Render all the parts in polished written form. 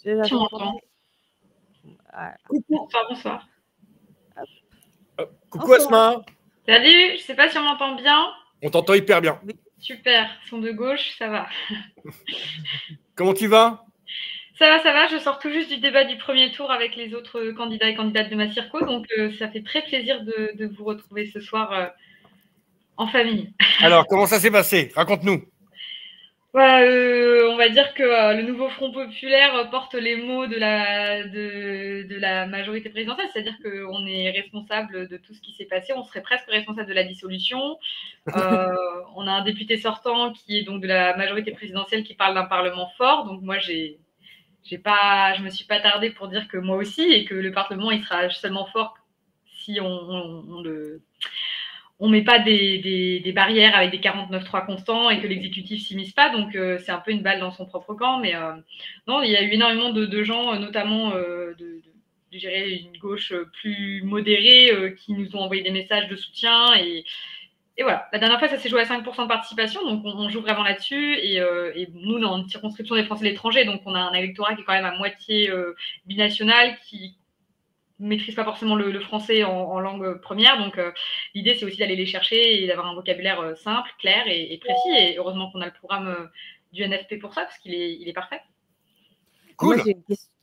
l'avais Tu m'entends? entendu. Voilà. Coucou, Bonsoir, bonsoir. coucou Asma. Salut, je sais pas si on m'entend bien. On t'entend hyper bien. Super, son de gauche, ça va. Comment tu vas? Ça va, je sors tout juste du débat du premier tour avec les autres candidats et candidates de ma circo, donc ça fait très plaisir de vous retrouver ce soir en famille. Alors, comment ça s'est passé? Raconte-nous. On va dire que le nouveau Front populaire porte les mots de la majorité présidentielle, c'est-à-dire qu'on est responsable de tout ce qui s'est passé, on serait presque responsable de la dissolution. On a un député sortant qui est donc de la majorité présidentielle qui parle d'un parlement fort, donc moi je me suis pas tardée pour dire que moi aussi, et que le parlement il sera seulement fort si on met pas des barrières avec des 49.3 constants et que l'exécutif s'y mise pas. Donc, c'est un peu une balle dans son propre camp. Mais non, il y a eu énormément de gens, notamment de une gauche plus modérée, qui nous ont envoyé des messages de soutien. Et voilà, la dernière fois, ça s'est joué à 5% de participation, donc on joue vraiment là-dessus. Et nous, dans une circonscription des Français de l'étranger, donc on a un électorat qui est quand même à moitié binational, qui maîtrisent pas forcément le français en langue première. Donc, l'idée, c'est aussi d'aller les chercher et d'avoir un vocabulaire simple, clair et précis. Et heureusement qu'on a le programme du NFP pour ça, parce qu'il est parfait. Cool. Moi,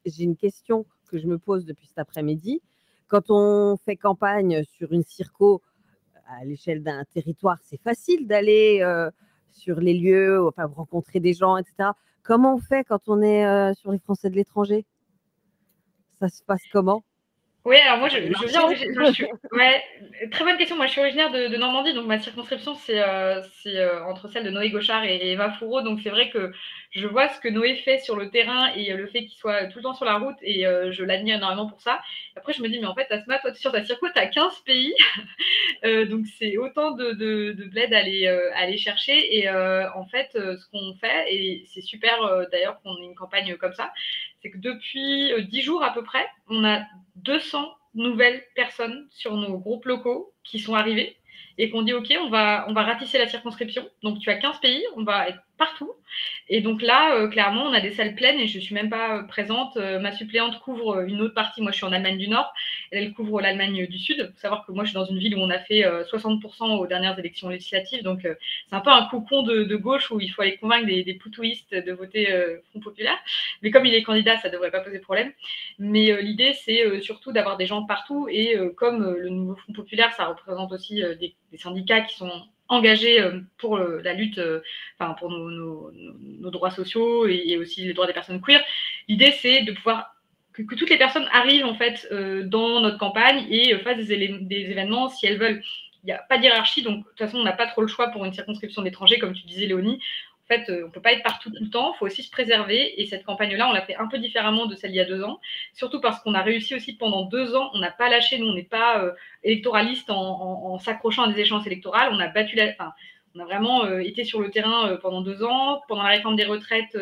j'ai une question que je me pose depuis cet après-midi. Quand on fait campagne sur une circo à l'échelle d'un territoire, c'est facile d'aller sur les lieux, enfin, rencontrer des gens, etc. Comment on fait quand on est sur les Français de l'étranger? Ça se passe comment? Oui, alors moi, je viens. Ouais, très bonne question. Moi, je suis originaire de Normandie, donc ma circonscription, c'est entre celle de Noé Gauchard et Eva Fourreau. Donc, c'est vrai que je vois ce que Noé fait sur le terrain et le fait qu'il soit tout le temps sur la route, et je l'admire énormément pour ça. Après, je me dis, mais en fait, Asma, toi, sur ta circo, tu as 15 pays. Donc, c'est autant de bled à aller chercher. Et en fait, ce qu'on fait, et c'est super d'ailleurs qu'on ait une campagne comme ça, c'est que depuis 10 jours à peu près, on a 200 nouvelles personnes sur nos groupes locaux qui sont arrivées et qu'on dit ok, on va ratisser la circonscription. Donc tu as 15 pays, on va être partout. Et donc là, clairement, on a des salles pleines et je ne suis même pas présente. Ma suppléante couvre une autre partie. Moi, je suis en Allemagne du Nord. Elle couvre l'Allemagne du Sud. Il faut savoir que moi, je suis dans une ville où on a fait 60% aux dernières élections législatives. Donc, c'est un peu un cocon de gauche où il faut aller convaincre des poutouistes de voter Front populaire. Mais comme il est candidat, ça ne devrait pas poser problème. Mais l'idée, c'est surtout d'avoir des gens partout. Et comme le nouveau Front populaire, ça représente aussi des syndicats qui sont engagés pour la lutte, pour nos droits sociaux et aussi les droits des personnes queer. L'idée, c'est de pouvoir que toutes les personnes arrivent en fait dans notre campagne et fassent des événements si elles veulent. Il n'y a pas de hiérarchie, donc de toute façon, on n'a pas trop le choix pour une circonscription d'étrangers, comme tu disais, Léonie. En fait, on ne peut pas être partout tout le temps, il faut aussi se préserver. Et cette campagne-là, on l'a fait un peu différemment de celle il y a 2 ans, surtout parce qu'on a réussi aussi pendant 2 ans, on n'a pas lâché, nous, on n'est pas électoraliste en s'accrochant à des échéances électorales. On a battu on a vraiment été sur le terrain pendant 2 ans. Pendant la réforme des retraites,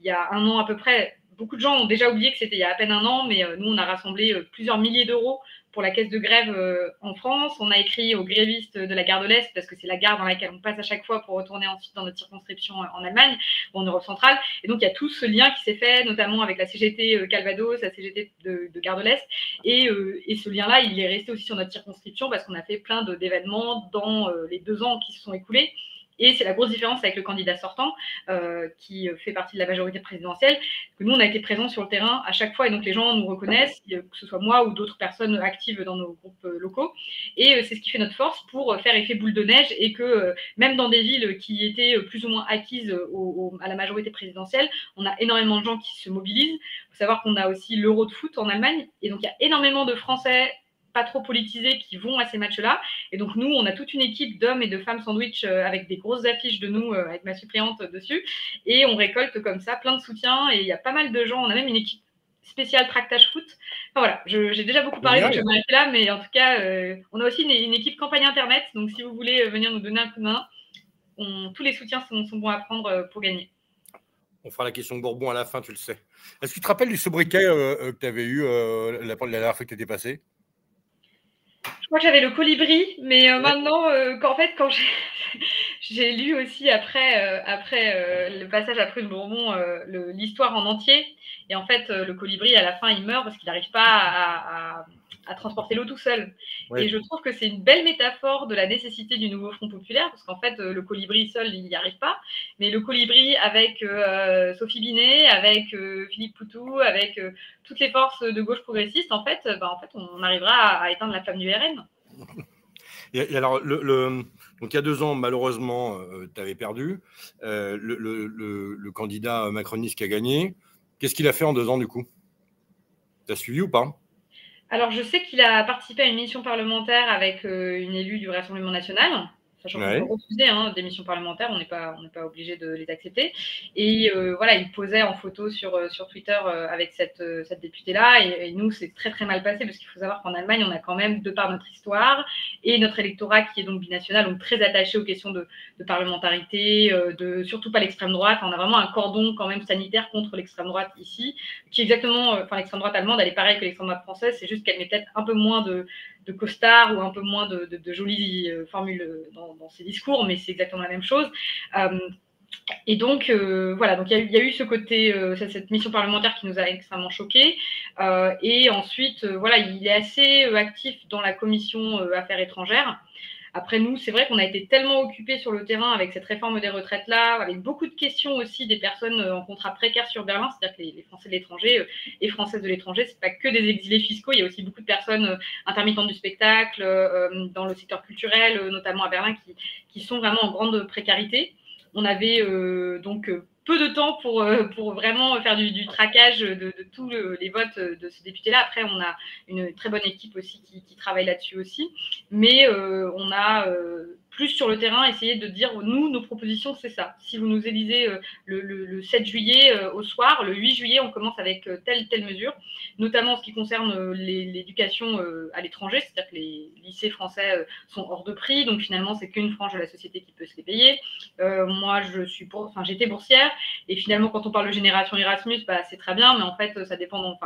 il y a 1 an à peu près, beaucoup de gens ont déjà oublié que c'était il y a à peine 1 an, mais nous, on a rassemblé plusieurs milliers d'euros pour la caisse de grève en France. On a écrit aux grévistes de la gare de l'Est, parce que c'est la gare dans laquelle on passe à chaque fois pour retourner ensuite dans notre circonscription en Allemagne, ou en Europe centrale. Et donc, il y a tout ce lien qui s'est fait, notamment avec la CGT Calvados, la CGT de gare de l'Est. Et ce lien-là, il est resté aussi sur notre circonscription, parce qu'on a fait plein d'événements dans les 2 ans qui se sont écoulés. Et c'est la grosse différence avec le candidat sortant, qui fait partie de la majorité présidentielle, que nous, on a été présents sur le terrain à chaque fois, et donc les gens nous reconnaissent, que ce soit moi ou d'autres personnes actives dans nos groupes locaux. Et c'est ce qui fait notre force pour faire effet boule de neige, et que même dans des villes qui étaient plus ou moins acquises à la majorité présidentielle, on a énormément de gens qui se mobilisent. Il faut savoir qu'on a aussi l'Euro de foot en Allemagne, et donc il y a énormément de Français pas trop politisés qui vont à ces matchs-là. Et donc, nous, on a toute une équipe d'hommes et de femmes sandwich avec des grosses affiches de nous, avec ma suppléante dessus. Et on récolte comme ça plein de soutien. Et il y a pas mal de gens. On a même une équipe spéciale tractage foot. Enfin, voilà, j'ai déjà beaucoup parlé, donc je vais m'arrêter là. Mais en tout cas, on a aussi une équipe campagne Internet. Donc, si vous voulez venir nous donner un coup de main, tous les soutiens sont bons à prendre pour gagner. On fera la question de Bourbon à la fin, tu le sais. Est-ce que tu te rappelles du sobriquet que tu avais eu la dernière fois que tu étais passé? Je crois que j'avais le colibri, mais maintenant, quand j'ai lu aussi après le passage à Prune Bourbon l'histoire en entier, Et en fait, le colibri, à la fin, il meurt parce qu'il n'arrive pas à transporter l'eau tout seul. Oui. Et je trouve que c'est une belle métaphore de la nécessité du nouveau Front populaire, parce qu'en fait, le colibri seul, il n'y arrive pas. Mais le colibri avec Sophie Binet, avec Philippe Poutou, avec toutes les forces de gauche progressiste, en fait, on arrivera à éteindre la flamme du RN. Et alors, donc il y a 2 ans, malheureusement, tu avais perdu. Le candidat macroniste qui a gagné, qu'est-ce qu'il a fait en 2 ans, du coup? Tu as suivi ou pas? Alors, je sais qu'il a participé à une mission parlementaire avec une élue du Rassemblement national, sachant qu'on peut refuser des missions parlementaires, on n'est pas obligé de les accepter. Et voilà, il posait en photo sur Twitter avec cette députée-là. Et nous, c'est très très mal passé parce qu'il faut savoir qu'en Allemagne, on a quand même, de par notre histoire et notre électorat qui est donc binational, donc très attaché aux questions de parlementarité, surtout pas l'extrême droite. On a vraiment un cordon quand même sanitaire contre l'extrême droite ici, qui est exactement, l'extrême droite allemande, elle est pareille que l'extrême droite française, c'est juste qu'elle met peut-être un peu moins de costard ou un peu moins de jolies formules dans ses discours, mais c'est exactement la même chose. Et donc, voilà, donc il y a eu ce côté, cette mission parlementaire qui nous a extrêmement choqués. Et ensuite, voilà, il est assez actif dans la commission Affaires étrangères. Après, nous, c'est vrai qu'on a été tellement occupés sur le terrain avec cette réforme des retraites-là, avec beaucoup de questions aussi des personnes en contrat précaire sur Berlin, c'est-à-dire que les Français de l'étranger et Françaises de l'étranger, c'est pas que des exilés fiscaux, il y a aussi beaucoup de personnes intermittentes du spectacle, dans le secteur culturel, notamment à Berlin, qui sont vraiment en grande précarité. On avait donc peu de temps pour vraiment faire du traquage de tous les votes de ce député-là. Après, on a une très bonne équipe aussi qui travaille là-dessus aussi. Mais on a plus sur le terrain essayé de dire, nous, nos propositions, c'est ça. Si vous nous élisez le 7 juillet au soir, le 8 juillet, on commence avec telle mesure, notamment en ce qui concerne l'éducation à l'étranger, c'est-à-dire que les lycées français sont hors de prix, donc finalement, c'est qu'une frange de la société qui peut se les payer. Moi, j'étais boursière, et finalement, quand on parle de génération Erasmus, c'est très bien, mais en fait, ça dépend.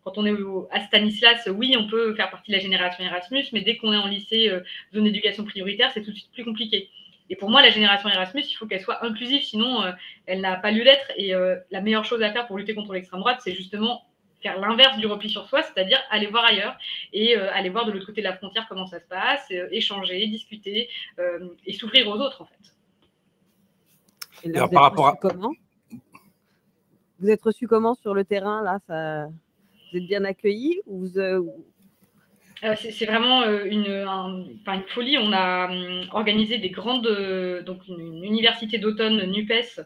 Quand on est à Stanislas, oui, on peut faire partie de la génération Erasmus, mais dès qu'on est en lycée, zone d'éducation prioritaire, c'est tout de suite plus compliqué. Et pour moi, la génération Erasmus, il faut qu'elle soit inclusive, sinon elle n'a pas lieu d'être. Et la meilleure chose à faire pour lutter contre l'extrême droite, c'est justement faire l'inverse du repli sur soi, c'est-à-dire aller voir ailleurs et aller voir de l'autre côté de la frontière comment ça se passe, échanger, discuter et s'ouvrir aux autres, en fait. Et là, vous êtes reçu comment ? Vous êtes reçu comment sur le terrain, là ça... Vous êtes bien accueillis ou c'est vraiment une folie. On a organisé des grandes, donc une université d'automne NUPES.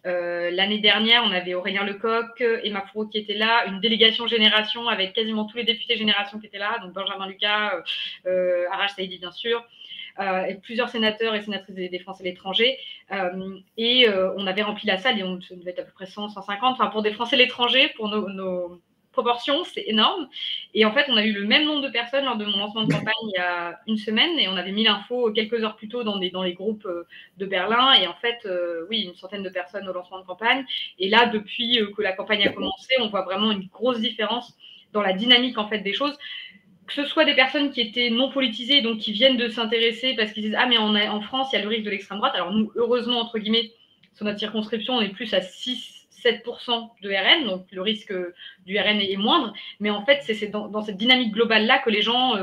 L'année dernière, on avait Aurélien Lecoq, Emma Fourreau qui était là, une délégation génération avec quasiment tous les députés génération qui étaient là, donc Benjamin Lucas, Arash Saïdi bien sûr, et plusieurs sénateurs et sénatrices des Français de l'étranger. Et on avait rempli la salle et on devait être à peu près 100, 150. Enfin, pour des Français de l'étranger, pour nos proportions, c'est énorme. Et en fait, on a eu le même nombre de personnes lors de mon lancement de campagne il y a une semaine et on avait mis l'info quelques heures plus tôt dans les groupes de Berlin. Et en fait, oui, une centaine de personnes au lancement de campagne. Et là, depuis que la campagne a commencé, on voit vraiment une grosse différence dans la dynamique en fait des choses. Que ce soit des personnes qui étaient non politisées, donc qui viennent de s'intéresser parce qu'ils disent « Ah, mais en France, il y a le risque de l'extrême droite. » Alors nous, heureusement, entre guillemets, sur notre circonscription, on est plus à 6-7% de RN, donc le risque du RN est moindre. Mais en fait, c'est dans cette dynamique-globale-là que les gens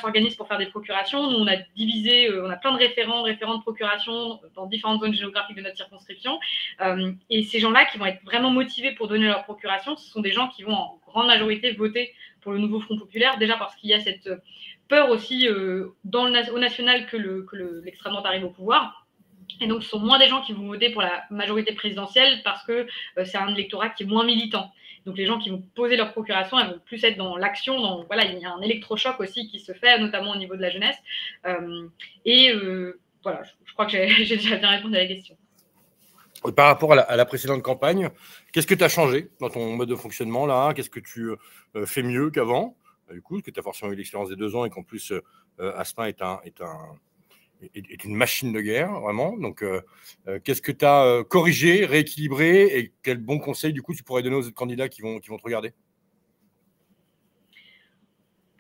s'organisent pour faire des procurations. Nous, on a divisé, on a plein de référents de procuration dans différentes zones géographiques de notre circonscription. Et ces gens-là qui vont être vraiment motivés pour donner leur procuration, ce sont des gens qui vont en grande majorité voter pour le nouveau Front populaire, déjà parce qu'il y a cette peur aussi au national que l'extrême droite arrive au pouvoir. Et donc, ce sont moins des gens qui vont voter pour la majorité présidentielle parce que c'est un électorat qui est moins militant. Donc, les gens qui vont poser leur procuration, elles vont plus être dans l'action. Voilà, il y a un électrochoc aussi qui se fait, notamment au niveau de la jeunesse. Voilà, je crois que j'ai déjà bien répondu à la question. Par rapport à la précédente campagne, qu'est-ce que tu as changé dans ton mode de fonctionnement là? Qu'est-ce que tu fais mieux qu'avant? Du coup, parce que tu as forcément eu l'expérience des 2 ans et qu'en plus, Aspin est une machine de guerre, vraiment. Donc, qu'est-ce que tu as corrigé, rééquilibré et quel bon conseil, du coup, tu pourrais donner aux autres candidats qui vont te regarder?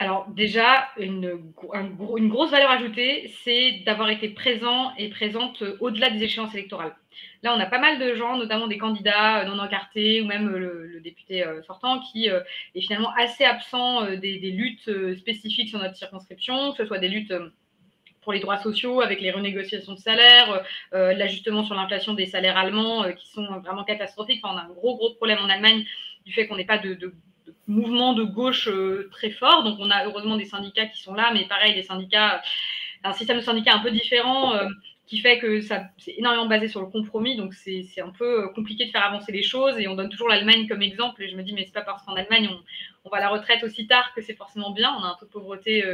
Alors déjà, une grosse valeur ajoutée, c'est d'avoir été présent et présente au-delà des échéances électorales. Là, on a pas mal de gens, notamment des candidats non encartés ou même le député sortant, qui est finalement assez absent des luttes spécifiques sur notre circonscription, que ce soit des luttes pour les droits sociaux avec les renégociations de salaires, l'ajustement sur l'inflation des salaires allemands qui sont vraiment catastrophiques. Enfin, on a un gros problème en Allemagne du fait qu'on n'ait pas de mouvement de gauche très fort. Donc, on a heureusement des syndicats qui sont là, mais pareil, des syndicats, un système de syndicats un peu différent qui fait que c'est énormément basé sur le compromis. Donc, c'est un peu compliqué de faire avancer les choses. Et on donne toujours l'Allemagne comme exemple. Et je me dis, mais c'est pas parce qu'en Allemagne, on va à la retraite aussi tard que c'est forcément bien. On a un taux de pauvreté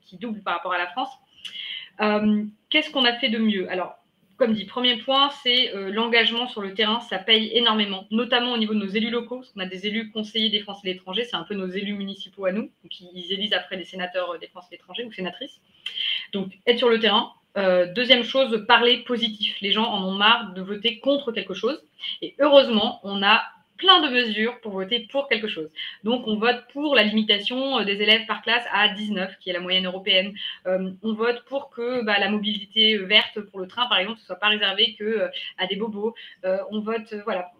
qui double par rapport à la France. Qu'est-ce qu'on a fait de mieux? Alors, comme dit, premier point, c'est l'engagement sur le terrain. Ça paye énormément, notamment au niveau de nos élus locaux, parce qu'on a des élus conseillers des Français de l'étranger. C'est un peu nos élus municipaux à nous. Donc, ils élisent après des sénateurs des Français de l'étranger ou sénatrices. Donc, être sur le terrain. Deuxième chose, parler positif. Les gens en ont marre de voter contre quelque chose. Et heureusement, on a plein de mesures pour voter pour quelque chose. Donc, on vote pour la limitation des élèves par classe à 19, qui est la moyenne européenne. On vote pour que la mobilité verte pour le train, par exemple, ne soit pas réservée qu'à des bobos. On vote, voilà,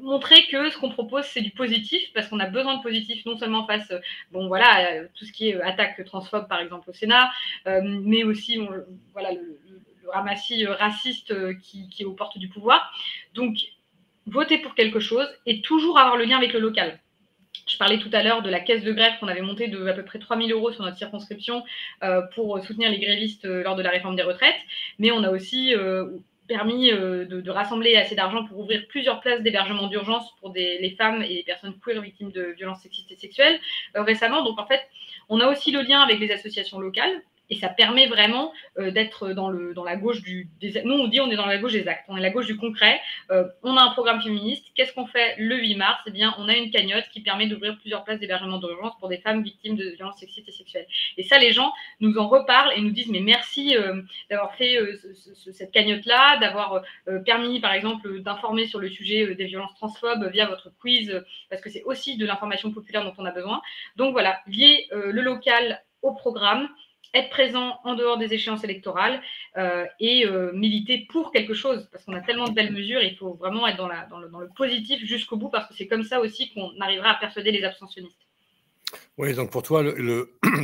montrer que ce qu'on propose, c'est du positif, parce qu'on a besoin de positif, non seulement face à tout ce qui est attaque transphobe, par exemple, au Sénat, mais aussi voilà, le ramassis raciste qui est aux portes du pouvoir. Donc, voter pour quelque chose et toujours avoir le lien avec le local. Je parlais tout à l'heure de la caisse de grève qu'on avait montée de à peu près 3 000 € sur notre circonscription pour soutenir les grévistes lors de la réforme des retraites. Mais on a aussi permis de rassembler assez d'argent pour ouvrir plusieurs places d'hébergement d'urgence pour les femmes et les personnes queer victimes de violences sexistes et sexuelles récemment. Donc en fait, on a aussi le lien avec les associations locales. Et ça permet vraiment d'être dans la gauche nous, on dit on est dans la gauche des actes, on est la gauche du concret. On a un programme féministe. Qu'est-ce qu'on fait le 8 mars? Eh bien, on a une cagnotte qui permet d'ouvrir plusieurs places d'hébergement d'urgence pour des femmes victimes de violences sexistes et sexuelles. Et ça, les gens nous en reparlent et nous disent mais merci d'avoir fait cette cagnotte-là, d'avoir permis, par exemple, d'informer sur le sujet des violences transphobes via votre quiz, parce que c'est aussi de l'information populaire dont on a besoin. Donc voilà, lier le local au programme, être présent en dehors des échéances électorales et militer pour quelque chose, parce qu'on a tellement de belles mesures, il faut vraiment être dans le positif jusqu'au bout, parce que c'est comme ça aussi qu'on arrivera à persuader les abstentionnistes. Oui, donc pour toi,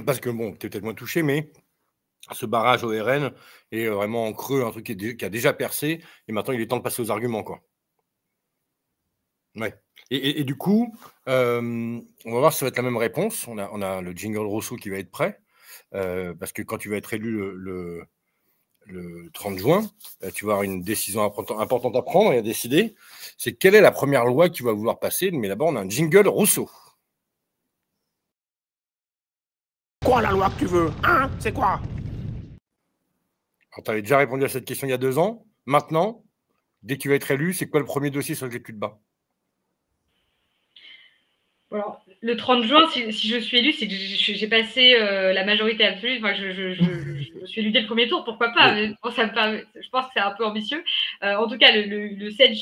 parce que bon, tu es peut-être moins touché, mais ce barrage au RN est vraiment en creux, un truc qui a déjà percé, et maintenant il est temps de passer aux arguments, quoi. Ouais. Et du coup, on va voir si ça va être la même réponse. On a le jingle Rousseau qui va être prêt. Parce que quand tu vas être élu le 30 juin, tu vas avoir une décision importante à prendre et à décider. C'est quelle est la première loi que tu vas vouloir passer. Mais d'abord, on a un jingle Rousseau. Quoi la loi que tu veux? Hein? C'est quoi? Alors, tu avais déjà répondu à cette question il y a 2 ans. Maintenant, dès que tu vas être élu, c'est quoi le premier dossier sur lequel tu te bats? Alors, le 30 juin, si je suis élue, c'est que j'ai passé la majorité absolue. Enfin, je suis élue dès le premier tour, pourquoi pas? Mais bon, je pense que c'est un peu ambitieux. En tout cas, le 7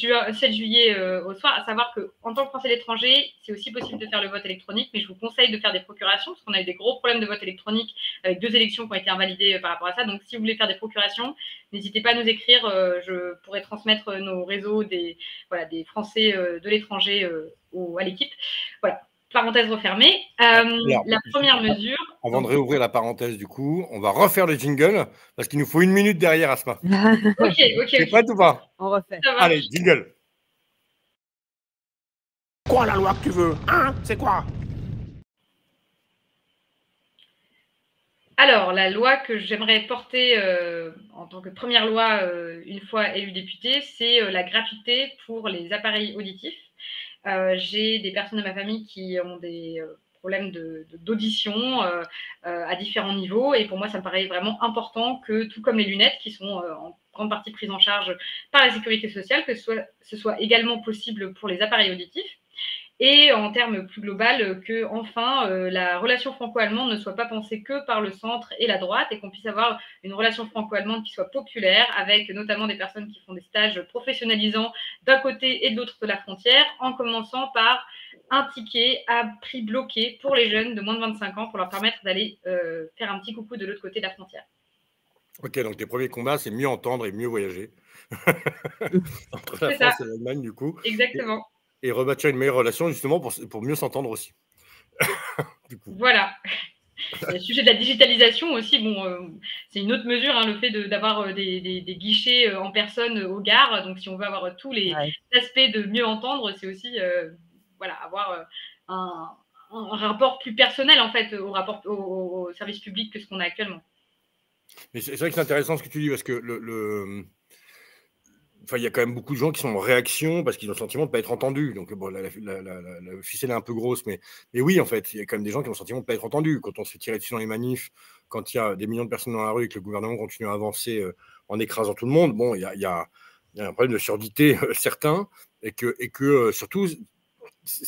juillet au soir, à savoir qu'en tant que Français de l'étranger, c'est aussi possible de faire le vote électronique, mais je vous conseille de faire des procurations, parce qu'on a eu des gros problèmes de vote électronique avec 2 élections qui ont été invalidées par rapport à ça. Donc, si vous voulez faire des procurations, n'hésitez pas à nous écrire. Je pourrais transmettre nos réseaux des Français de l'étranger à l'équipe. Voilà, parenthèse refermée. La première mesure. Avant de réouvrir la parenthèse, du coup, on va refaire le jingle parce qu'il nous faut 1 minute derrière, Asma. Ok. C'est prête ou pas? On refait. Allez, jingle. Quoi la loi que tu veux? Hein? C'est quoi? Alors, la loi que j'aimerais porter en tant que première loi une fois élue députée, c'est la gratuité pour les appareils auditifs. J'ai des personnes de ma famille qui ont des problèmes d'audition à différents niveaux, et pour moi, ça me paraît vraiment important que, tout comme les lunettes, qui sont en grande partie prises en charge par la sécurité sociale, que ce soit également possible pour les appareils auditifs. et en termes plus global, que enfin la relation franco-allemande ne soit pas pensée que par le centre et la droite et qu'on puisse avoir une relation franco-allemande qui soit populaire, avec notamment des personnes qui font des stages professionnalisants d'un côté et de l'autre de la frontière, en commençant par un ticket à prix bloqué pour les jeunes de moins de 25 ans pour leur permettre d'aller faire un petit coucou de l'autre côté de la frontière. Ok, donc tes premiers combats, c'est mieux entendre et mieux voyager entre la C'est France ça, et l'Allemagne, du coup, exactement. et rebâtir une meilleure relation, justement, pour mieux s'entendre aussi. Du coup. Voilà. Le sujet de la digitalisation aussi, bon, c'est une autre mesure, hein, le fait d'avoir des guichets en personne aux gares. Donc, si on veut avoir tous les aspects de mieux entendre, c'est aussi voilà, avoir un rapport plus personnel en fait au service public que ce qu'on a actuellement. Mais c'est vrai que c'est intéressant ce que tu dis, parce que enfin, il y a quand même beaucoup de gens qui sont en réaction parce qu'ils ont le sentiment de ne pas être entendus. Donc, bon, la ficelle est un peu grosse, mais oui, en fait, il y a quand même des gens qui ont le sentiment de ne pas être entendus. Quand on se fait tirer dessus dans les manifs, quand il y a des millions de personnes dans la rue et que le gouvernement continue à avancer en écrasant tout le monde, bon, il y a un problème de surdité certain, et que surtout,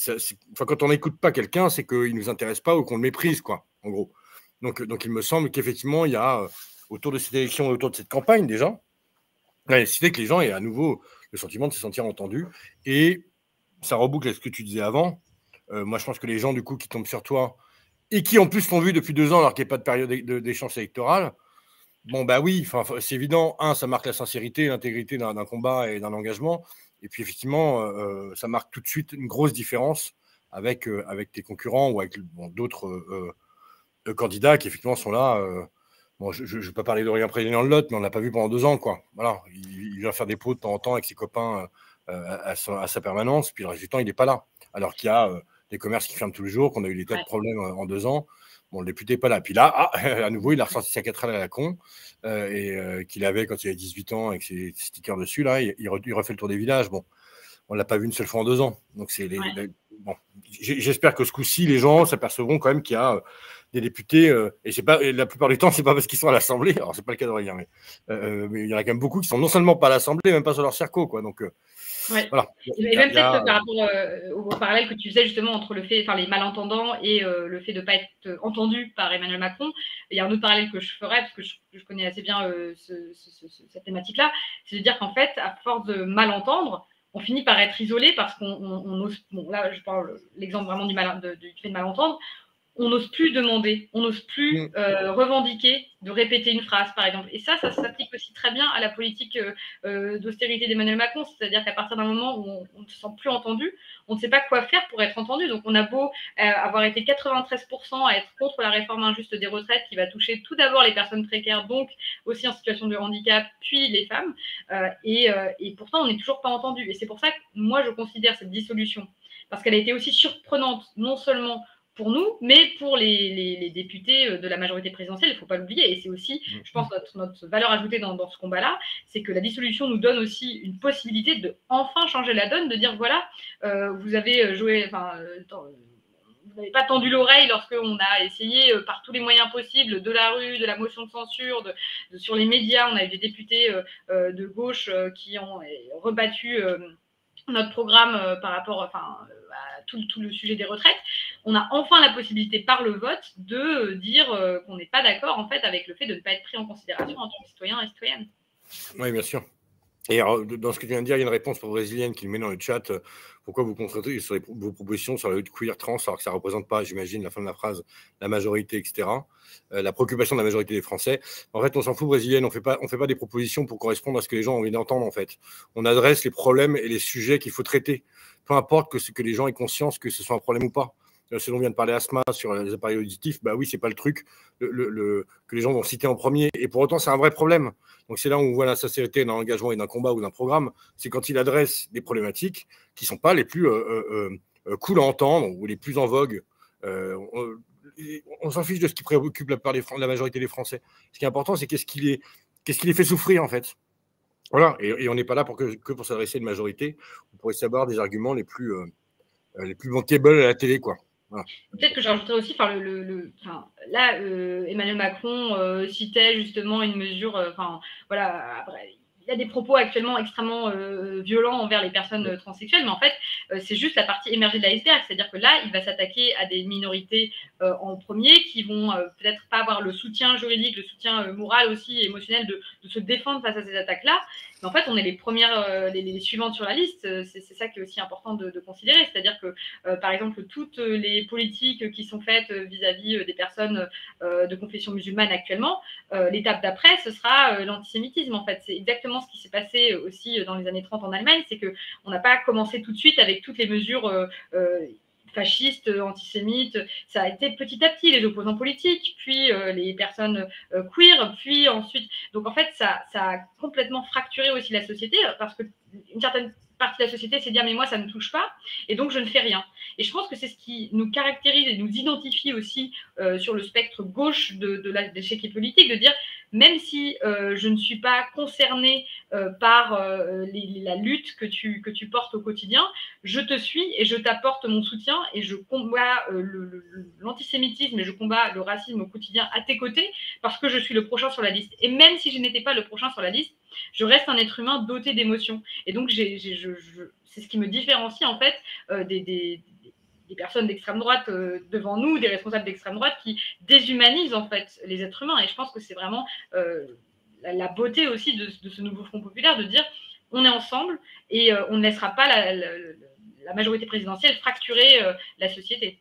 enfin, quand on n'écoute pas quelqu'un, c'est qu'il ne nous intéresse pas ou qu'on le méprise, quoi, en gros. Donc il me semble qu'effectivement, il y a autour de cette élection et autour de cette campagne, déjà, la nécessité que les gens aient à nouveau le sentiment de se sentir entendus. Et ça reboucle à ce que tu disais avant. Moi, je pense que les gens, du coup, qui tombent sur toi et qui, en plus, t'ont vu depuis 2 ans alors qu'il n'y a pas de période d'échéance électorale, bon, bah oui, c'est évident. Ça marque la sincérité, l'intégrité d'un combat et d'un engagement. Et puis, effectivement, ça marque tout de suite une grosse différence avec tes concurrents ou avec d'autres candidats qui, effectivement, sont là. Bon, je ne vais pas parler d'Aurélien Prigent de Lot, mais on ne l'a pas vu pendant 2 ans, quoi. Voilà, il vient faire des pots de temps en temps avec ses copains à sa permanence, puis le reste du temps, il n'est pas là. Alors qu'il y a des commerces qui ferment tous les jours, qu'on a eu des tas de problèmes en 2 ans. Bon, le député n'est pas là. Puis là, à nouveau, il a ressorti sa 4L à la con, qu'il avait quand il avait 18 ans avec ses stickers dessus. Là, il refait le tour des villages. Bon, on ne l'a pas vu une seule fois en 2 ans. Donc, bon, j'espère que ce coup-ci, les gens s'apercevront quand même qu'il y a des députés, et la plupart du temps, c'est pas parce qu'ils sont à l'Assemblée, alors c'est pas le cas d'Aurélien, mais il y en a quand même beaucoup qui sont non seulement pas à l'Assemblée, même pas sur leur circo, quoi. Donc, voilà. Et même peut-être par rapport au parallèle que tu faisais justement entre le fait, les malentendants et le fait de ne pas être entendu par Emmanuel Macron, il y a un autre parallèle que je ferais, parce que je connais assez bien cette thématique-là, c'est de dire qu'en fait, à force de malentendre, on finit par être isolé parce qu'on ose. Bon, là, je parle l'exemple vraiment du fait de malentendre. On n'ose plus demander, on n'ose plus revendiquer de répéter une phrase, par exemple. Et ça s'applique aussi très bien à la politique d'austérité d'Emmanuel Macron. C'est-à-dire qu'à partir d'un moment où on ne se sent plus entendu, on ne sait pas quoi faire pour être entendu. Donc, on a beau avoir été 93% à être contre la réforme injuste des retraites qui va toucher tout d'abord les personnes précaires, donc aussi en situation de handicap, puis les femmes. Et pourtant, on n'est toujours pas entendu. Et c'est pour ça que moi, je considère cette dissolution, parce qu'elle a été aussi surprenante, non seulement pour nous, mais pour les députés de la majorité présidentielle, il ne faut pas l'oublier. Et c'est aussi, je pense, notre valeur ajoutée dans ce combat-là, c'est que la dissolution nous donne aussi une possibilité de enfin changer la donne, de dire, voilà, vous avez joué, vous n'avez pas tendu l'oreille lorsqu'on a essayé par tous les moyens possibles, de la rue, de la motion de censure, sur les médias. On a eu des députés de gauche qui ont rebattu notre programme par rapport à tout le sujet des retraites. On a enfin la possibilité par le vote de dire qu'on n'est pas d'accord en fait avec le fait de ne pas être pris en considération en tant que citoyen et citoyenne. Oui, bien sûr. Et alors, dans ce que tu viens de dire, il y a une réponse pour brésilienne qui le met dans le chat. Pourquoi vous concentrez sur vos propositions sur la lutte queer trans, alors que ça ne représente pas, j'imagine, la fin de la phrase, la majorité, etc. La préoccupation de la majorité des Français. En fait, on s'en fout, brésilienne. On fait pas des propositions pour correspondre à ce que les gens ont envie d'entendre, en fait. On adresse les problèmes et les sujets qu'il faut traiter. Peu importe que les gens aient conscience que ce soit un problème ou pas. Ce dont vient de parler Asma sur les appareils auditifs, bah oui, c'est pas le truc que les gens vont citer en premier. Et pour autant, c'est un vrai problème. Donc, c'est là où on voit la sincérité d'un engagement et d'un combat ou d'un programme. C'est quand il adresse des problématiques qui ne sont pas les plus cool à entendre ou les plus en vogue. On s'en fiche de ce qui préoccupe la majorité des Français. Ce qui est important, c'est qu'est-ce qui les fait souffrir, en fait. Voilà. Et on n'est pas là que pour s'adresser à une majorité. On pourrait savoir des arguments les plus bankable à la télé, quoi. Voilà. Peut-être que je rajouterais aussi, là, Emmanuel Macron citait justement une mesure, voilà, après, y a des propos actuellement extrêmement violents envers les personnes transsexuelles, mais en fait, c'est juste la partie émergée de l'iceberg. C'est-à-dire que là, il va s'attaquer à des minorités en premier qui vont peut-être pas avoir le soutien juridique, le soutien moral aussi, émotionnel de se défendre face à ces attaques-là. Mais en fait, on est les premières, les suivantes sur la liste. C'est ça qui est aussi important de considérer. C'est-à-dire que, par exemple, toutes les politiques qui sont faites vis-à-vis des personnes de confession musulmane actuellement, l'étape d'après, ce sera l'antisémitisme. En fait, c'est exactement ce qui s'est passé aussi dans les années 30 en Allemagne. C'est qu'on n'a pas commencé tout de suite avec toutes les mesures fascistes, antisémites. Ça a été petit à petit les opposants politiques, puis les personnes queer, puis ensuite. Donc en fait, ça a complètement fracturé aussi la société parce qu'une certaine partie de la société s'est dit mais moi ça ne me touche pas et donc je ne fais rien. Et je pense que c'est ce qui nous caractérise et nous identifie aussi sur le spectre gauche de l'échiquier politique, de dire même si je ne suis pas concernée par la lutte que tu portes au quotidien, je te suis et je t'apporte mon soutien et je combats l'antisémitisme et je combats le racisme au quotidien à tes côtés parce que je suis le prochain sur la liste. Et même si je n'étais pas le prochain sur la liste, je reste un être humain doté d'émotions. Et donc, c'est ce qui me différencie en fait des personnes d'extrême droite devant nous, des responsables d'extrême droite qui déshumanisent en fait les êtres humains. Et je pense que c'est vraiment la beauté aussi de ce nouveau Front populaire de dire on est ensemble et on ne laissera pas la majorité présidentielle fracturer la société.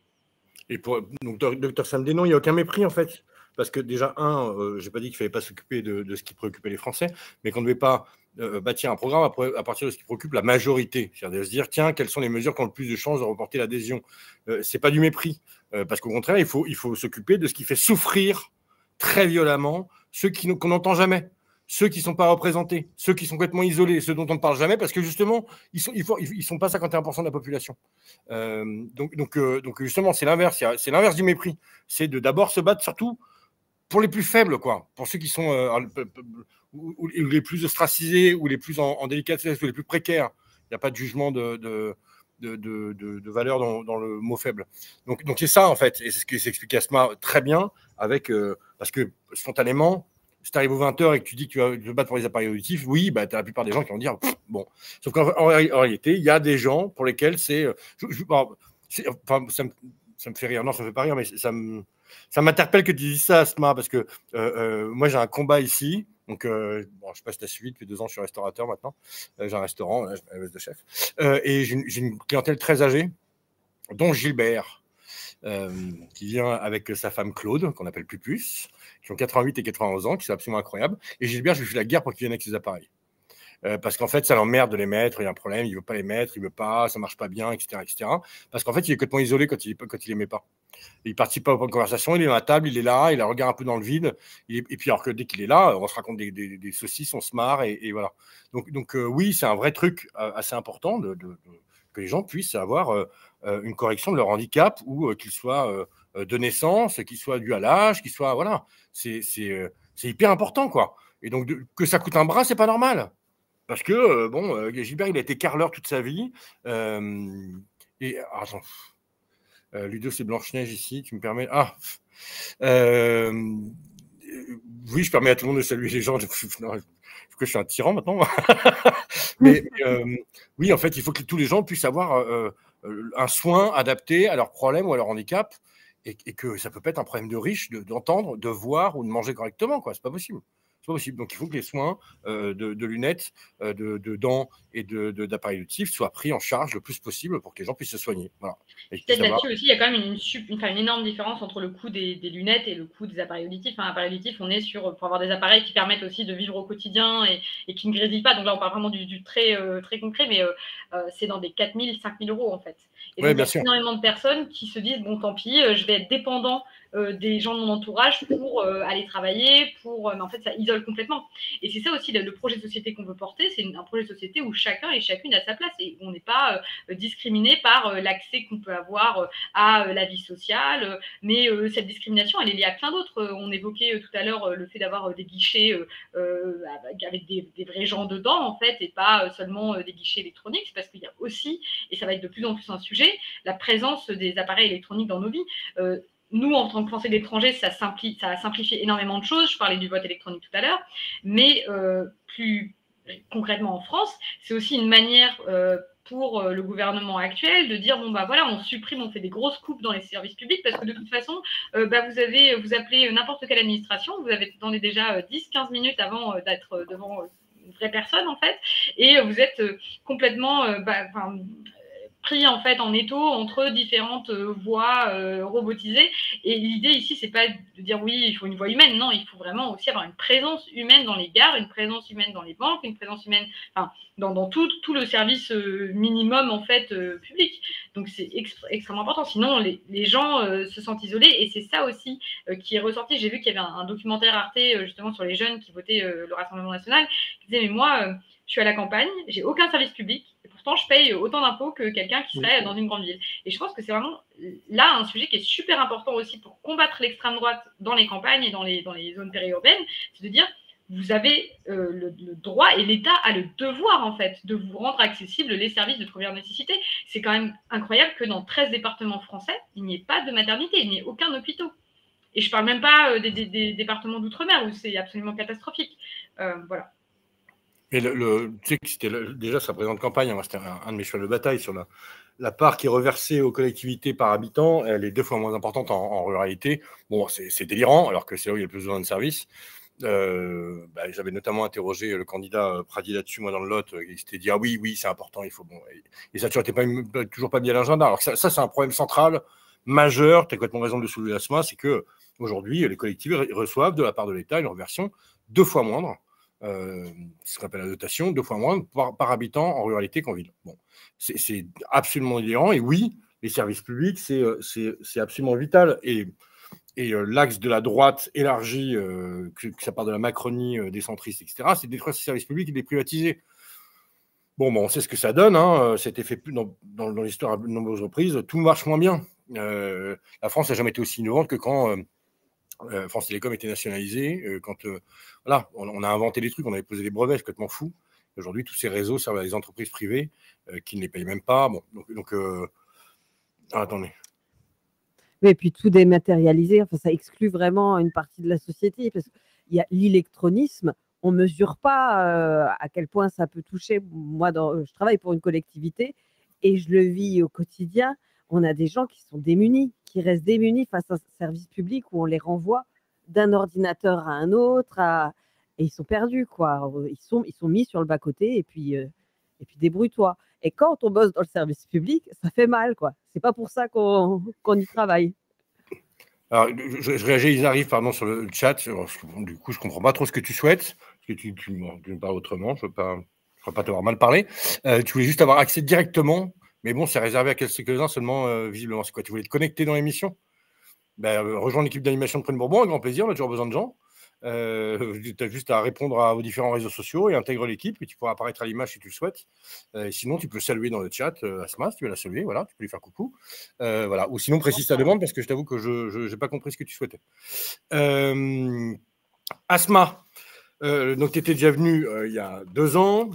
Et donc, Dr Sam Dénon, il n'y a aucun mépris en fait. Parce que déjà, je n'ai pas dit qu'il ne fallait pas s'occuper de ce qui préoccupait les Français, mais qu'on ne devait pas bâtir un programme à partir de ce qui préoccupe la majorité. C'est-à-dire de se dire, tiens, quelles sont les mesures qui ont le plus de chances de remporter l'adhésion. Ce n'est pas du mépris, parce qu'au contraire, il faut s'occuper de ce qui fait souffrir très violemment ceux qu'on n'entend jamais, ceux qui ne sont pas représentés, ceux qui sont complètement isolés, ceux dont on ne parle jamais, parce que justement, ils sont pas 51% de la population. Donc justement, c'est l'inverse du mépris. C'est de d'abord se battre surtout pour les plus faibles, quoi, pour ceux qui sont ou les plus ostracisés, ou les plus en délicatesse, ou les plus précaires. Il n'y a pas de jugement de valeur dans le mot faible. Donc c'est ça, en fait, et c'est ce que s'explique Asma très bien, parce que spontanément, si tu arrives aux 20h et que tu dis que tu vas te battre pour les appareils auditifs, oui, bah, tu as la plupart des gens qui vont dire bon. Sauf qu'en réalité, il y a des gens pour lesquels c'est. Ça me fait rire. Non, ça ne me fait pas rire, mais ça m'interpelle que tu dises ça, Asma, parce que moi, j'ai un combat ici. Donc, je ne sais pas si tu as suivi, depuis 2 ans, je suis restaurateur maintenant. J'ai un restaurant, je suis de chef. Et j'ai une clientèle très âgée, dont Gilbert, qui vient avec sa femme Claude, qu'on appelle Pupus, qui ont 88 et 91 ans, qui sont absolument incroyables. Et Gilbert, je lui fais la guerre pour qu'il vienne avec ses appareils. Parce qu'en fait, ça l'emmerde de les mettre, il y a un problème, il ne veut pas les mettre, il ne veut pas, ça ne marche pas bien, etc. Parce qu'en fait, il est complètement isolé quand il ne les met pas. Il ne participe pas aux conversations, il est dans la table, il est là, il la regarde un peu dans le vide. Et puis, alors que dès qu'il est là, on se raconte des saucisses, on se marre, et voilà. Donc oui, c'est un vrai truc assez important que les gens puissent avoir une correction de leur handicap, ou qu'il soit de naissance, qu'il soit dû à l'âge, qu'il soit. Voilà. C'est hyper important, quoi. Et donc, que ça coûte un bras, c'est pas normal. Parce que, Gilbert, il a été carreleur toute sa vie. Attends. Ludo, c'est Blanche-Neige ici, tu me permets. Oui, je permets à tout le monde de saluer les gens. Que je suis un tyran maintenant. mais oui, en fait, il faut que tous les gens puissent avoir un soin adapté à leurs problèmes ou à leur handicap, et que ça peut pas être un problème de riche d'entendre, de voir ou de manger correctement, quoi. C'est pas possible. C'est pas possible. Donc, il faut que les soins de lunettes, de dents et d'appareils auditifs soient pris en charge le plus possible pour que les gens puissent se soigner. Voilà. Peut-être là-dessus aussi, il y a quand même une énorme différence entre le coût des lunettes et le coût des appareils auditifs. Un appareil auditif, on est pour avoir des appareils qui permettent aussi de vivre au quotidien et qui ne grésillent pas. Donc là, on parle vraiment du très, très concret, mais c'est dans des 4 000, 5 000 euros en fait. Et donc, il y a énormément de personnes qui se disent bon, tant pis, je vais être dépendant des gens de mon entourage pour aller travailler, mais en fait, ça isole complètement. Et c'est ça aussi le projet de société qu'on veut porter, c'est un projet de société où chacun et chacune a sa place et on n'est pas discriminé par l'accès qu'on peut avoir à la vie sociale, mais cette discrimination, elle est liée à plein d'autres. On évoquait tout à l'heure le fait d'avoir des guichets avec des vrais gens dedans, en fait, et pas seulement des guichets électroniques. C'est parce qu'il y a aussi, et ça va être de plus en plus un sujet, la présence des appareils électroniques dans nos vies. Nous, en tant que Français de l'étranger, ça a simplifié énormément de choses. Je parlais du vote électronique tout à l'heure, mais plus concrètement en France, c'est aussi une manière pour le gouvernement actuel de dire bon bah voilà, on supprime, on fait des grosses coupes dans les services publics parce que de toute façon vous appelez n'importe quelle administration, vous attendez déjà 10-15 minutes avant d'être devant une vraie personne en fait, et vous êtes complètement pris en fait en étau entre différentes voies robotisées. Et l'idée ici, c'est pas de dire oui, il faut une voie humaine. Non, il faut vraiment aussi avoir une présence humaine dans les gares, une présence humaine dans les banques, une présence humaine, enfin, dans tout le service minimum en fait public. Donc c'est extrêmement important. Sinon, les gens se sentent isolés, et c'est ça aussi qui est ressorti. J'ai vu qu'il y avait un documentaire Arte justement sur les jeunes qui votaient le Rassemblement national, qui disait mais moi je suis à la campagne, j'ai aucun service public, et pourtant je paye autant d'impôts que quelqu'un qui serait dans une grande ville. Et je pense que c'est vraiment là un sujet qui est super important aussi pour combattre l'extrême droite dans les campagnes et dans les zones périurbaines, c'est de dire vous avez le droit, et l'État a le devoir en fait de vous rendre accessibles les services de première nécessité. C'est quand même incroyable que dans 13 départements français, il n'y ait pas de maternité, il n'y ait aucun hôpital. Et je ne parle même pas des départements d'outre-mer où c'est absolument catastrophique. Voilà. Mais tu sais que c'était déjà sa présidente campagne, moi, c'était un de mes chevaux de bataille sur la part qui est reversée aux collectivités par habitant. Elle est 2 fois moins importante en ruralité. Bon, c'est délirant, alors que c'est là où il y a le plus besoin de services. J'avais notamment interrogé le candidat Pradi là-dessus, moi, dans le Lot. Il s'était dit, ah oui, c'est important, il faut. Bon, et ça n'a toujours pas mis à l'agenda. Alors ça, c'est un problème central, majeur. Tu as complètement raison de le soulever, Asma, c'est qu'aujourd'hui, les collectivités reçoivent de la part de l'État une reversion 2 fois moindre. Ce qu'on appelle la dotation, 2 fois moins par habitant en ruralité qu'en ville. Bon, c'est absolument délirant. Et oui, les services publics, c'est absolument vital. Et l'axe de la droite élargie, que ça part de la Macronie, des centristes, etc., c'est de détruire ces services publics et de les privatiser. Bon, on sait ce que ça donne. Hein. Ça a été fait dans l'histoire à de nombreuses reprises. Tout marche moins bien. La France n'a jamais été aussi innovante que quand France Télécom était nationalisée, voilà, on a inventé des trucs, on avait posé des brevets, c'est complètement fou. Aujourd'hui, tous ces réseaux servent à des entreprises privées qui ne les payent même pas. Bon, attendez. Oui, et puis tout dématérialiser, enfin, ça exclut vraiment une partie de la société, parce qu'il y a l'électronisme, on ne mesure pas à quel point ça peut toucher. Moi, je travaille pour une collectivité et je le vis au quotidien. On a des gens qui sont démunis, qui restent démunis face à un service public où on les renvoie d'un ordinateur à un autre, et ils sont perdus, quoi. Ils sont mis sur le bas-côté, et puis débrouille-toi. Et quand on bosse dans le service public, ça fait mal, quoi. C'est pas pour ça qu'on y travaille. Alors, je réagis, ils arrivent, pardon, sur le chat. Du coup, je comprends pas trop ce que tu souhaites. Parce que tu me parles autrement. Je ne veux pas t'avoir mal parlé. Tu voulais juste avoir accès directement. Mais bon, c'est réservé à quelques-uns seulement, visiblement. C'est quoi? Tu voulais te connecter dans l'émission? Rejoindre l'équipe d'animation de Prenne Bourbon, avec grand plaisir. On a toujours besoin de gens. Tu as juste à répondre aux différents réseaux sociaux et intégrer l'équipe, et tu pourras apparaître à l'image si tu le souhaites. Sinon, tu peux saluer dans le chat Asma, si tu veux la saluer, voilà, tu peux lui faire coucou. Voilà. Ou sinon, précise ta demande, parce que je t'avoue que je n'ai pas compris ce que tu souhaitais. Asma, donc tu étais déjà venu il y a 2 ans,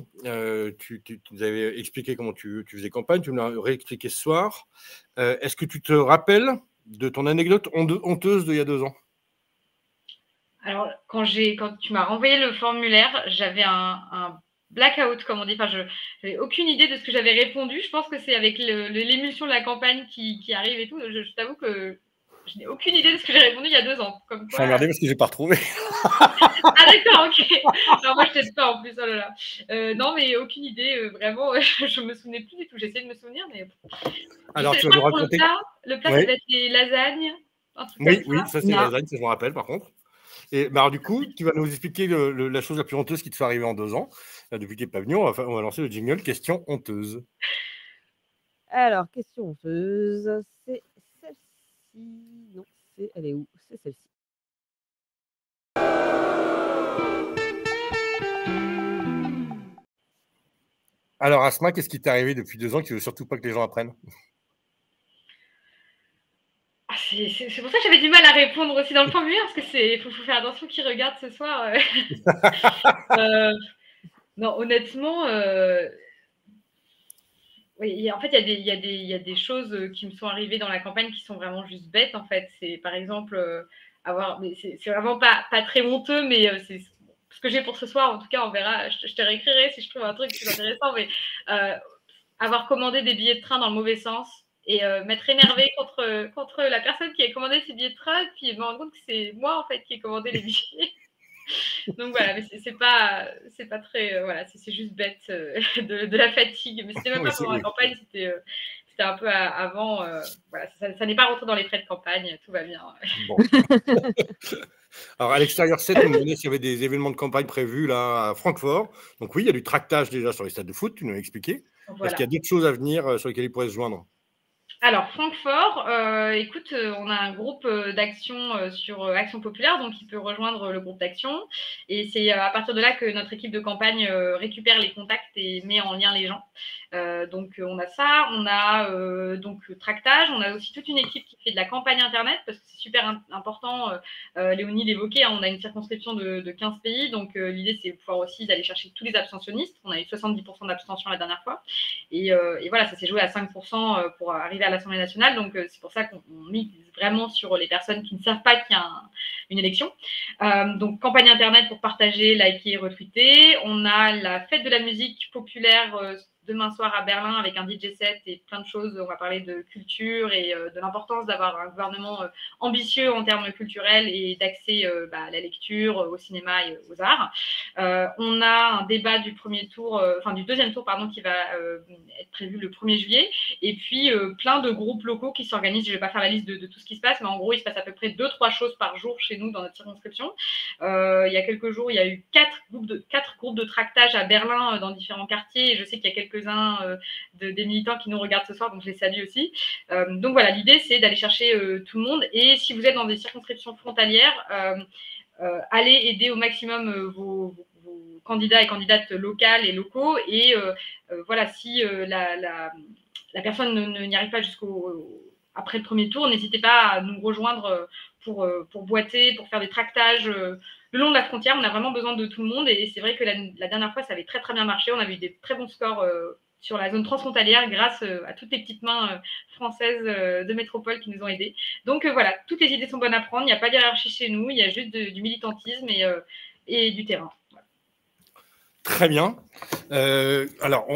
tu nous avais expliqué comment tu faisais campagne, tu me l'as réexpliqué ce soir. Est-ce que tu te rappelles de ton anecdote honteuse d'il y a 2 ans? Alors, quand tu m'as renvoyé le formulaire, j'avais un blackout, comme on dit. Enfin, je n'avais aucune idée de ce que j'avais répondu. Je pense que c'est avec l'émulsion de la campagne qui arrive et tout. Je t'avoue que je n'ai aucune idée de ce que j'ai répondu il y a 2 ans. Comme quoi... Je suis emmerdé parce que je n'ai pas retrouvé. Ah d'accord, ok. Alors moi, je t'aide pas en plus. Oh là là. Non, mais aucune idée. Vraiment, je ne me souvenais plus du tout. J'essaie de me souvenir, mais... Alors, tu vas nous raconter... Le plat, ça va être les lasagnes. Oui, ça c'est les lasagnes, ça je me rappelle par contre. Et alors, du coup, tu vas nous expliquer la chose la plus honteuse qui te fait arriver en 2 ans. Depuis que tu n'es pas venu, on va lancer le jingle question honteuse. Alors, question honteuse, c'est celle-ci. Non, elle est où? C'est celle-ci. Alors, Asma, qu'est-ce qui t'est arrivé depuis 2 ans que tu ne veux surtout pas que les gens apprennent? C'est pour ça que j'avais du mal à répondre aussi dans le formulaire, parce que faut faire attention qui regarde ce soir. Non, honnêtement, oui, en fait, il y a des choses qui me sont arrivées dans la campagne qui sont vraiment juste bêtes, en fait. C'est par exemple c'est vraiment pas très honteux, mais ce que j'ai pour ce soir. En tout cas, on verra. Je te réécrirai si je trouve un truc plus intéressant. Mais avoir commandé des billets de train dans le mauvais sens et m'être énervée contre la personne qui a commandé ces billets de train, puis me rendre compte que c'est moi en fait qui ai commandé les billets. Donc voilà, mais c'est pas très voilà, c'est juste bête de la fatigue. Mais c'était même pas pendant la campagne, c'était un peu avant. Voilà, ça n'est pas rentré dans les frais de campagne, tout va bien. Bon. Alors, à l'extérieur 7, on me demandait s'il y avait des événements de campagne prévus là, à Francfort. Donc oui, il y a du tractage déjà sur les stades de foot, tu nous l'as expliqué. Voilà. Est-ce qu'il y a d'autres choses à venir sur lesquelles ils pourraient se joindre? Alors, Francfort, écoute, on a un groupe d'action sur Action Populaire, donc il peut rejoindre le groupe d'action. Et c'est à partir de là que notre équipe de campagne récupère les contacts et met en lien les gens. Donc, on a ça. On a donc tractage. On a aussi toute une équipe qui fait de la campagne Internet, parce que c'est super important. Léonie l'évoquait, hein, on a une circonscription de 15 pays. Donc, l'idée, c'est de pouvoir aussi d'aller chercher tous les abstentionnistes. On a eu 70% d'abstention la dernière fois. Et voilà, ça s'est joué à 5% pour arriver à l'Assemblée nationale. Donc, c'est pour ça qu'on mise vraiment sur les personnes qui ne savent pas qu'il y a une élection. Donc, campagne Internet pour partager, liker et retweeter. On a la fête de la musique populaire demain soir à Berlin avec un DJ set et plein de choses. On va parler de culture et de l'importance d'avoir un gouvernement ambitieux en termes culturels et d'accès à la lecture, au cinéma et aux arts. On a un débat du deuxième tour, pardon, qui va être prévu le 1er juillet. Et puis, plein de groupes locaux qui s'organisent. Je ne vais pas faire la liste de tout ce qui se passe, mais en gros, il se passe à peu près 2-3 choses par jour chez nous dans notre circonscription. Il y a quelques jours, il y a eu 4 groupes de tractage à Berlin dans différents quartiers. Et je sais qu'il y a quelques-uns des militants qui nous regardent ce soir, donc je les salue aussi. Donc voilà, l'idée, c'est d'aller chercher tout le monde. Et si vous êtes dans des circonscriptions frontalières, allez aider au maximum vos candidats et candidates locales et locaux. Et voilà, si la personne n'y arrive pas après le premier tour, n'hésitez pas à nous rejoindre pour boiter, pour faire des tractages le long de la frontière. On a vraiment besoin de tout le monde et c'est vrai que la dernière fois, ça avait très très bien marché. On avait eu des très bons scores sur la zone transfrontalière grâce à toutes les petites mains françaises de métropole qui nous ont aidés. Donc voilà, toutes les idées sont bonnes à prendre. Il n'y a pas d'hiérarchie chez nous, il y a juste du militantisme et du terrain. Voilà. Très bien. Alors,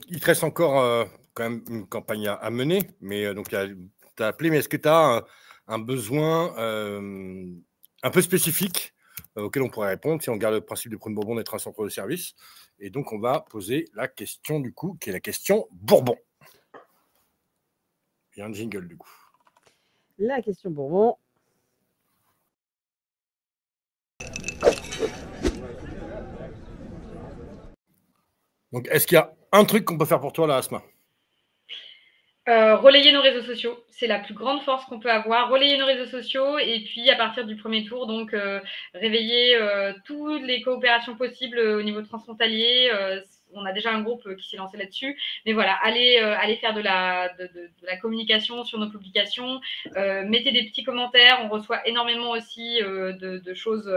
il te reste encore quand même une campagne à mener, mais donc tu as appelé, mais est-ce que tu as un besoin un peu spécifique auquel on pourrait répondre si on garde le principe de Prune Bourbon d'être un centre de service? Et donc, on va poser la question du coup, qui est la question Bourbon. Il y a un jingle du coup. La question Bourbon. Donc, est-ce qu'il y a un truc qu'on peut faire pour toi là, Asma? Relayer nos réseaux sociaux, c'est la plus grande force qu'on peut avoir. Relayer nos réseaux sociaux et puis à partir du premier tour, donc réveiller toutes les coopérations possibles au niveau transfrontalier. On a déjà un groupe qui s'est lancé là-dessus, mais voilà, allez faire de la communication sur nos publications, mettez des petits commentaires. On reçoit énormément aussi de choses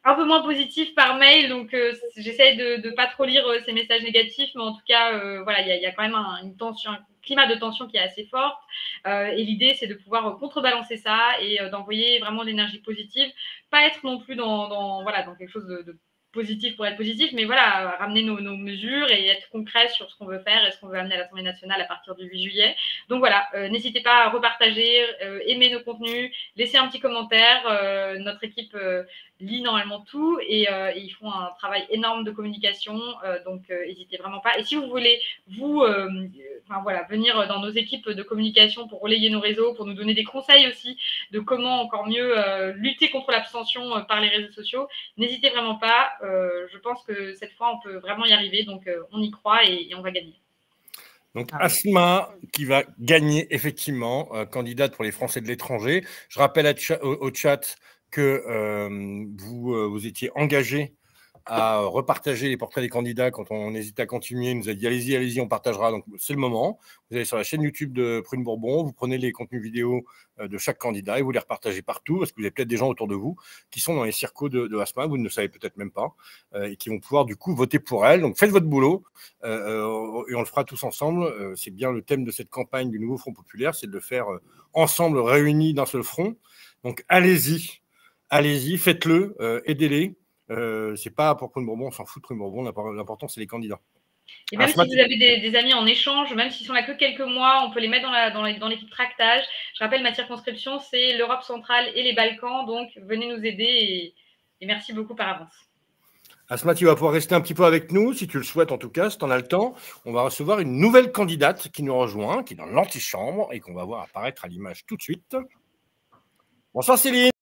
un peu moins positives par mail, donc j'essaye de pas trop lire ces messages négatifs, mais en tout cas, voilà, il y a quand même une tension, un climat de tension qui est assez fort, et l'idée c'est de pouvoir contrebalancer ça et d'envoyer vraiment de l'énergie positive, pas être non plus dans quelque chose de positif pour être positif, mais voilà, ramener nos mesures et être concret sur ce qu'on veut faire et ce qu'on veut amener à l'Assemblée nationale à partir du 8 juillet. Donc voilà, n'hésitez pas à repartager, aimer nos contenus, laisser un petit commentaire. Notre équipe lit normalement tout et ils font un travail énorme de communication, donc n'hésitez vraiment pas. Et si vous voulez venir dans nos équipes de communication pour relayer nos réseaux, pour nous donner des conseils aussi de comment encore mieux lutter contre l'abstention par les réseaux sociaux, n'hésitez vraiment pas. Je pense que cette fois, on peut vraiment y arriver. Donc, on y croit et on va gagner. Donc, Asma qui va gagner effectivement, candidate pour les Français de l'étranger. Je rappelle au chat que vous étiez engagé à repartager les portraits des candidats quand on hésite à continuer. Il nous a dit allez-y, on partagera. Donc, c'est le moment. Vous allez sur la chaîne YouTube de Prune Bourbon, vous prenez les contenus vidéo de chaque candidat et vous les repartagez partout parce que vous avez peut-être des gens autour de vous qui sont dans les circos de Asma, vous ne le savez peut-être même pas, et qui vont pouvoir du coup voter pour elle. Donc, faites votre boulot et on le fera tous ensemble. C'est bien le thème de cette campagne du nouveau Front populaire, c'est de le faire ensemble, réunis d'un seul front. Donc, allez-y, faites-le, aidez-les. C'est pas pour Prune Bourbon, on s'en fout de Prune Bourbon. L'important, c'est les candidats. Et même si vous avez des amis en échange, même s'ils sont là que quelques mois, on peut les mettre dans l'équipe tractage. Je rappelle, ma circonscription, c'est l'Europe centrale et les Balkans. Donc, venez nous aider et merci beaucoup par avance. Asma, tu vas pouvoir rester un petit peu avec nous, si tu le souhaites en tout cas, si tu en as le temps. On va recevoir une nouvelle candidate qui nous rejoint, qui est dans l'antichambre et qu'on va voir apparaître à l'image tout de suite. Bonsoir Céline.